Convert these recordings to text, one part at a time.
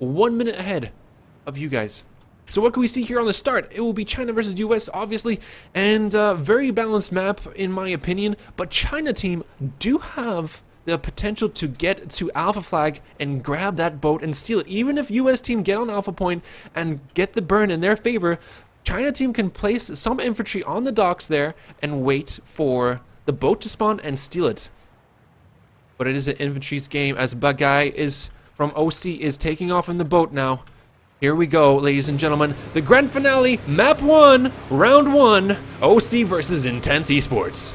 1 minute ahead of you guys. So what can we see here on the start? It will be China versus US, obviously, and very balanced map in my opinion, but China team do have the potential to get to Alpha Flag and grab that boat and steal it. Even if US team get on Alpha Point and get the burn in their favor, China team can place some infantry on the docks there and wait for the boat to spawn and steal it. But it is an infantry's game as Bagai is from OC is taking off in the boat now. Here we go, ladies and gentlemen. The grand finale, map 1, round 1, OC versus Intense Esports.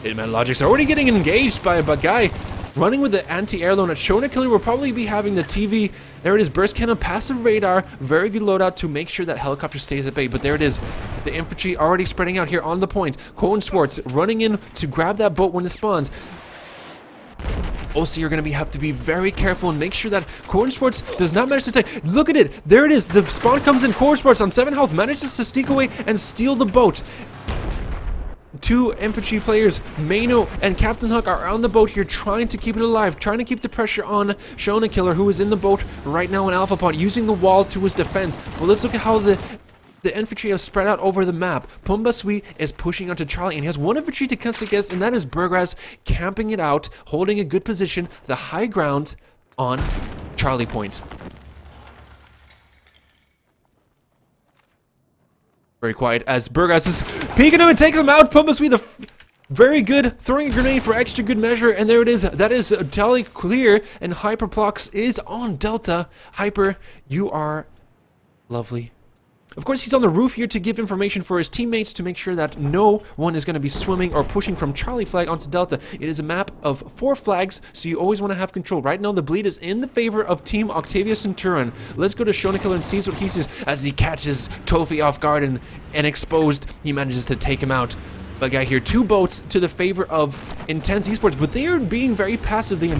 Hitman Logic's already getting engaged by a Bagai. Running with the anti-air loan at Shona Killer will probably be having the TV. There it is, burst cannon, passive radar, very good loadout to make sure that helicopter stays at bay. But there it is, the infantry already spreading out here on the point. Cohen Schwartz running in to grab that boat when it spawns. OC are going to have to be very careful and make sure that Cohen Schwartz does not manage to take. Look at it, there it is, the spawn comes in. Cohen Schwartz on 7 health manages to sneak away and steal the boat. 2 infantry players, Mano and Captain Huck, are on the boat here trying to keep it alive, trying to keep the pressure on Shona Killer, who is in the boat right now in Alpha Pod, using the wall to his defense. Well, let's look at how the infantry has spread out over the map. Pumba Sui is pushing onto Charlie, and he has 1 infantry to cast against, and that is Burgras camping it out, holding a good position, the high ground on Charlie Point. Very quiet as Burgras is peeking him and takes him out. Pumba Sui, the very good, throwing a grenade for extra good measure, and there it is. That is totally clear, and Hyperplox is on Delta. Hyper, you are lovely. Of course, he's on the roof here to give information for his teammates to make sure that no one is going to be swimming or pushing from Charlie Flag onto Delta. It is a map of 4 flags, so you always want to have control. Right now, the bleed is in the favor of Team OctaviaCenturion. Let's go to Shona Killer and see what he sees as he catches Tofi off guard and exposed. He manages to take him out. But guy here, 2 boats to the favor of Intense Esports, but they are being very passive. They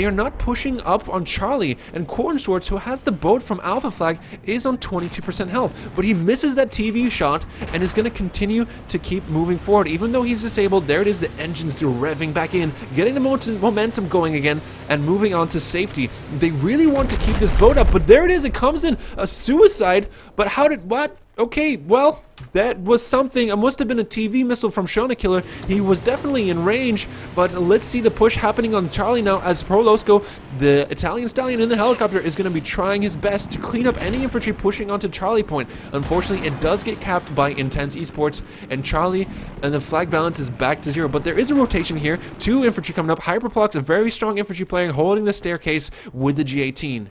are not pushing up on Charlie, and Corn Swords, who has the boat from Alpha Flag, is on 22% health, but he misses that TV shot and is going to continue to keep moving forward. Even though he's disabled, there it is, the engines are revving back in, getting the momentum going again, and moving on to safety. They really want to keep this boat up, but there it is, it comes in, a suicide, but what? Okay, well, that was something. It must have been a TV missile from Shona Killer. He was definitely in range, but let's see the push happening on Charlie now as Prolosco, the Italian stallion in the helicopter, is going to be trying his best to clean up any infantry pushing onto Charlie Point. Unfortunately, it does get capped by Intense Esports, and Charlie and the flag balance is back to 0, but there is a rotation here. 2 infantry coming up. Hyperplox, a very strong infantry player, holding the staircase with the G18.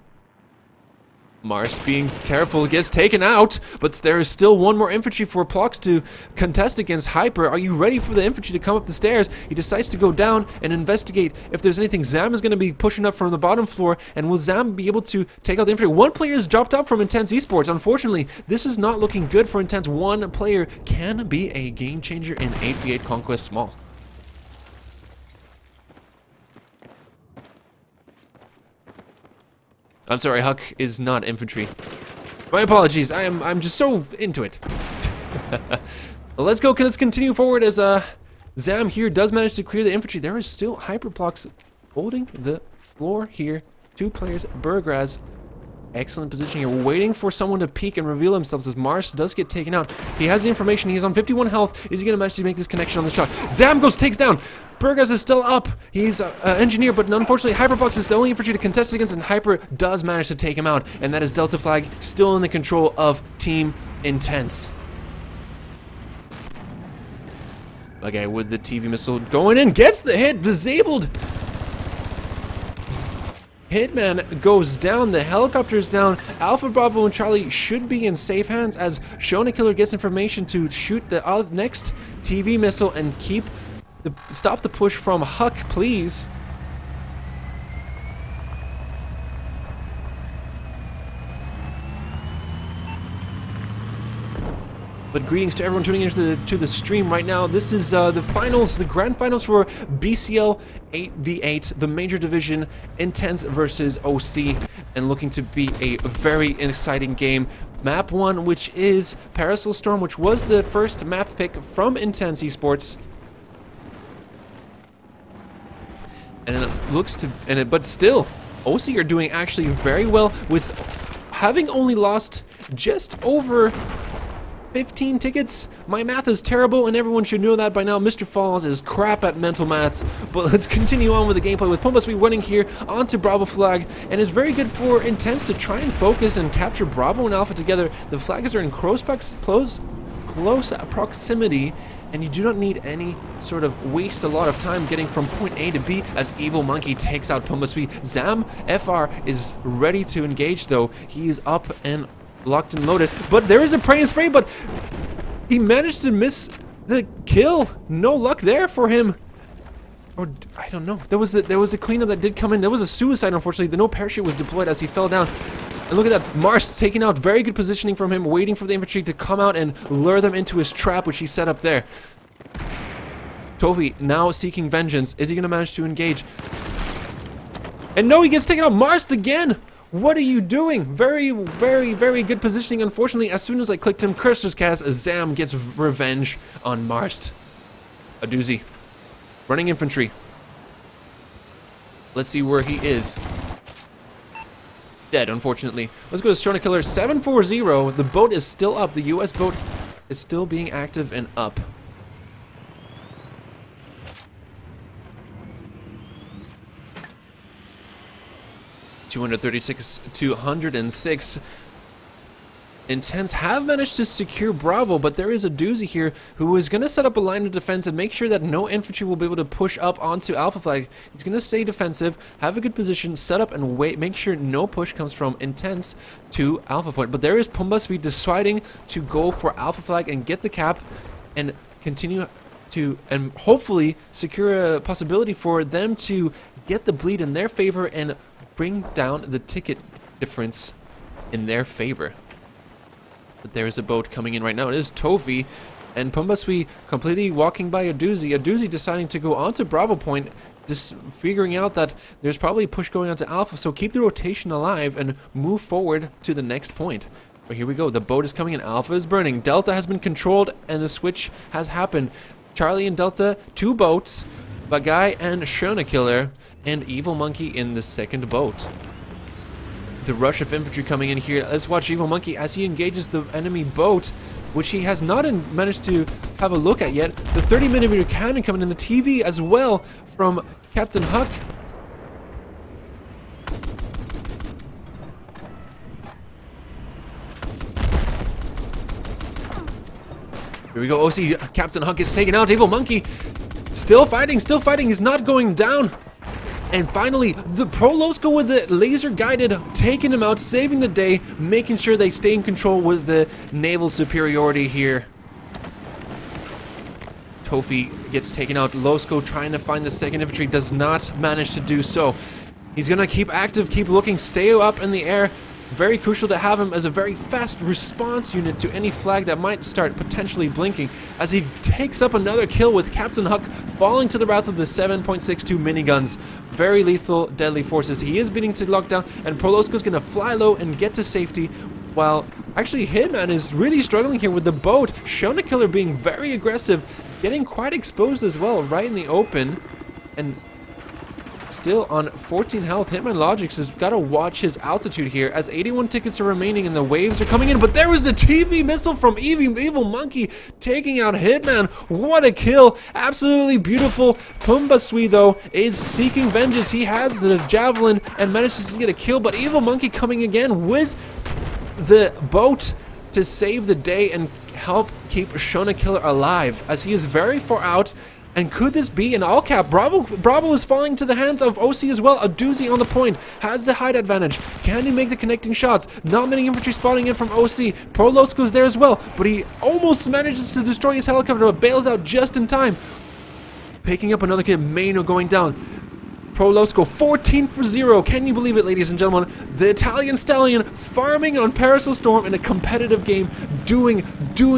Mars, being careful, gets taken out, but there is still 1 more infantry for Plox to contest against Hyper. Are you ready for the infantry to come up the stairs? He decides to go down and investigate if there's anything. Zam is going to be pushing up from the bottom floor, and will Zam be able to take out the infantry? 1 player has dropped out from Intense Esports. Unfortunately, this is not looking good for Intense. 1 player can be a game changer in 8v8 Conquest Small. I'm sorry, Huck is not infantry. My apologies, I'm just so into it. Let's continue forward as Zam here does manage to clear the infantry. There is still Hyperplox holding the floor here. 2 players, Burgras. Excellent position here, waiting for someone to peek and reveal themselves as Mars does get taken out. He has the information, he's on 51 health. Is he going to manage to make this connection on the shot? Zam takes down. Burgras is still up. He's an engineer, but unfortunately Hyperplox is the only infantry to contest against, and Hyper does manage to take him out. And that is Delta Flag still in the control of Team Intense. Okay, with the TV missile going in, gets the hit, disabled. Hitman goes down, the helicopter is down. Alpha Bravo and Charlie should be in safe hands as Shona Killer gets information to shoot the next TV missile and stop the push from Huck, please. But greetings to everyone tuning into the stream right now. This is the finals, the grand finals for BCL 8v8, the major division, Intense versus OC, and looking to be a very exciting game. Map 1, which is Parasol Storm, which was the first map pick from Intense Esports. And it looks to, but still, OC are doing actually very well with having only lost just over 15 tickets. My math is terrible and everyone should know that by now. Mr. Falls is crap at mental maths. But let's continue on with the gameplay with Pumbasweet winning here onto Bravo flag, and it's very good for Intense to try and focus and capture Bravo and Alpha together. The flags are in close proximity, and you do not need any sort of waste a lot of time getting from point A to B as Evil Monkey takes out Pumbasweet. Zam FR is ready to engage though. He is up and locked and loaded, but there is a pray and spray, but he managed to miss the kill. No luck there for him. Or I don't know. There was a cleanup that did come in. There was a suicide, unfortunately. The no parachute was deployed as he fell down. And look at that, Mars taking out, very good positioning from him, waiting for the infantry to come out and lure them into his trap, which he set up there. Tovi now seeking vengeance. Is he going to manage to engage? And no, he gets taken out. Mars again. What are you doing? Very, very, very good positioning. Unfortunately, as soon as I clicked him, Cursor's Cast, Zam gets revenge on Marst. A doozy. Running infantry. Let's see where he is. Dead, unfortunately. Let's go to Strona Killer 740. The boat is still up. The US boat is still being active and up. $236-206. Intense have managed to secure Bravo, but there is a doozy here who is going to set up a line of defense and make sure that no infantry will be able to push up onto Alpha Flag. He's going to stay defensive, have a good position, set up and wait, make sure no push comes from Intense to Alpha Point. But there is Pumbasweet deciding to go for Alpha Flag and get the cap and continue to, and hopefully secure a possibility for them to get the bleed in their favor and bring down the ticket difference in their favor. But there is a boat coming in right now. It is Tofi, and Pumbasweet completely walking by a doozy deciding to go onto Bravo Point, just figuring out that there's probably a push going onto Alpha, so keep the rotation alive and move forward to the next point. But here we go, the boat is coming in, Alpha is burning, Delta has been controlled, and the switch has happened. Charlie and Delta, two boats, Bagai and Shona Killer, and Evil Monkey in the second boat. The rush of infantry coming in here. Let's watch Evil Monkey as he engages the enemy boat, which he has not managed to have a look at yet. The 30mm cannon coming in, the TV as well from Captain Huck. Here we go, OC, Captain Huck is taken out. Evil Monkey still fighting, he's not going down. And finally, the Prolosco with the laser guided, taking him out, saving the day, making sure they stay in control with the naval superiority here. Tofi gets taken out. Losco trying to find the second infantry, does not manage to do so. He's gonna keep active, keep looking, stay up in the air. Very crucial to have him as a very fast response unit to any flag that might start potentially blinking, as he takes up another kill with Captain Huck falling to the wrath of the 7.62 miniguns. Very lethal, deadly forces. He is beginning to lock down, and Prolosco's gonna fly low and get to safety, while actually Hitman is really struggling here with the boat. Shona Killer being very aggressive, getting quite exposed as well, right in the open, and still on 14 health. Hitman Logics has got to watch his altitude here as 81 tickets are remaining and the waves are coming in. But there was the TV missile from Evil Monkey taking out Hitman. What a kill. Absolutely beautiful. Pumbasweet, though, is seeking vengeance. He has the javelin and manages to get a kill. But Evil Monkey coming again with the boat to save the day and help keep Shona Killer alive, as he is very far out. And could this be an all cap? Bravo is falling to the hands of OC as well. A doozy on the point. Has the height advantage. Can he make the connecting shots? Not many infantry spawning in from OC. Prolotsk goes there as well, but he almost manages to destroy his helicopter, but bails out just in time. Picking up another kid. Mano going down. Prolosco 14 for 0. Can you believe it, ladies and gentlemen? The Italian Stallion farming on Parasol Storm in a competitive game, doing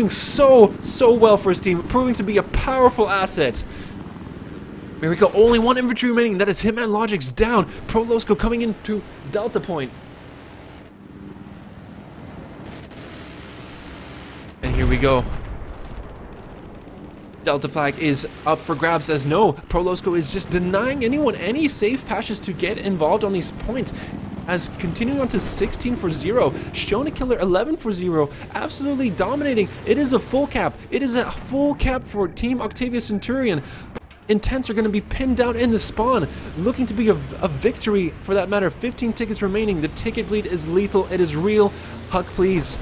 so well for his team, proving to be a powerful asset. Here we go. Only one infantry remaining. That is Hitman Logics down. Prolosco coming into Delta Point. And here we go. Delta flag is up for grabs as no, Prolosco is just denying anyone any safe passes to get involved on these points. As continuing on to 16 for 0, Shona Killer 11 for 0, absolutely dominating. It is a full cap. It is a full cap for Team OctaviaCenturion. Intense are going to be pinned down in the spawn, looking to be a victory for that matter. 15 tickets remaining. The ticket bleed is lethal. It is real. Huck, please.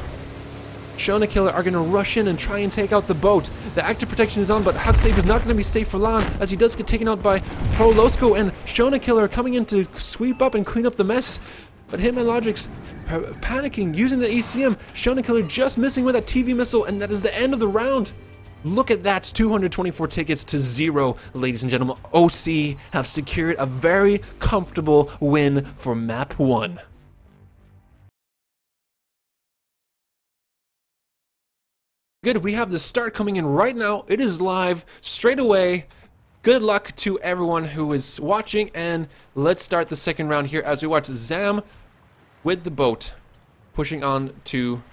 Shona Killer are going to rush in and try and take out the boat. The active protection is on, but Huck save is not going to be safe for long as he does get taken out by Prolosco, and Shona Killer are coming in to sweep up and clean up the mess. But him and Logic's panicking, using the ECM. Shona Killer just missing with that TV missile, and that is the end of the round. Look at that, 224 tickets to 0, ladies and gentlemen. OC have secured a very comfortable win for map 1. Good, we have the start coming in right now. It is live straight away. Good luck to everyone who is watching, and let's start the second round here as we watch Zam with the boat pushing on to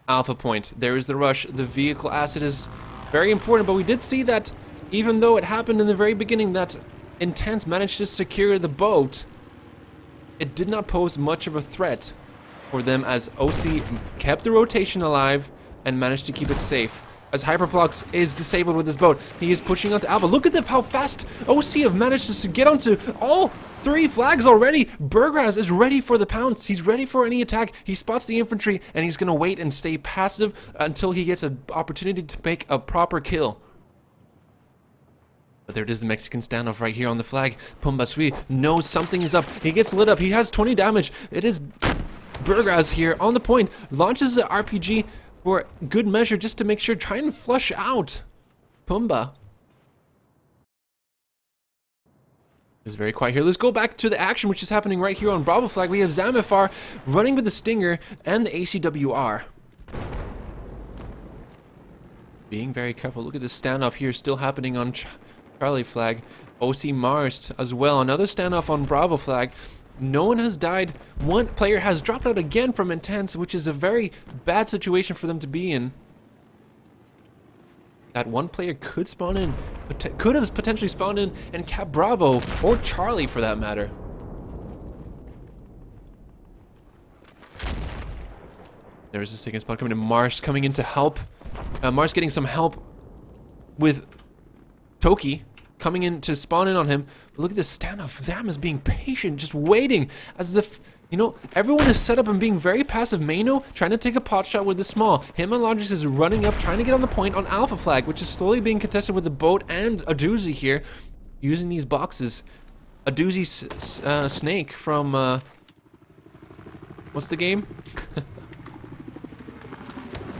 Alpha Point. There is the rush. The vehicle asset is very important, but we did see that even though it happened in the very beginning that Intense managed to secure the boat, it did not pose much of a threat for them as OC kept the rotation alive and managed to keep it safe. As Hyperplox is disabled with his boat, he is pushing onto Alpha. Look at how fast OC have managed to get onto all 3 flags already. Burgraz is ready for the pounce. He's ready for any attack. He spots the infantry, and he's going to wait and stay passive until he gets an opportunity to make a proper kill. But there it is, the Mexican standoff right here on the flag. Pumbasui knows something is up. He gets lit up. He has 20 damage. It is Burgraz here on the point. Launches the RPG for good measure just to make sure, try and flush out Pumba. It's very quiet here. Let's go back to the action which is happening right here on Bravo flag. We have Zamifar running with the Stinger and the ACWR. Being very careful. Look at this standoff here still happening on Charlie flag. OC Mars as well. Another standoff on Bravo flag. No one has died. One player has dropped out again from Intense, which is a very bad situation for them to be in. That one player could spawn in, could have potentially spawned in and cap Bravo, or Charlie for that matter. There's a second spawn coming in. Mars coming in to help. Mars getting some help with Toki coming in to spawn in on him. But look at this standoff. Zam is being patient, just waiting as if, you know, everyone is set up and being very passive. Mano trying to take a pot shot with the small. Him and Logix is running up, trying to get on the point on Alpha flag, which is slowly being contested with the boat and a doozy here, using these boxes. A doozy snake from, what's the game?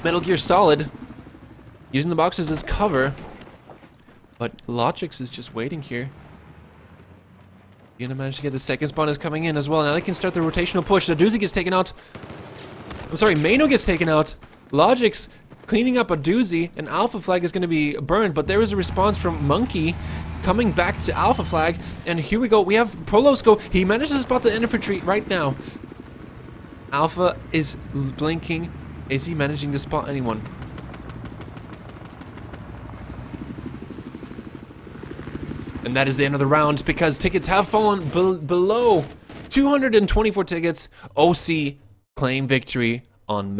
Metal Gear Solid. Using the boxes as cover. But Logix is just waiting here. You're gonna manage to get the second spawn is coming in as well. Now they can start the rotational push. The doozy gets taken out. I'm sorry, Mano gets taken out. Logix cleaning up a doozy, and Alpha flag is gonna be burned. But there is a response from Monkey coming back to Alpha flag. And here we go. We have Prolosco. He managed to spot the infantry right now. Alpha is blinking. Is he managing to spot anyone? And that is the end of the round because tickets have fallen below 224 tickets. OC claim victory on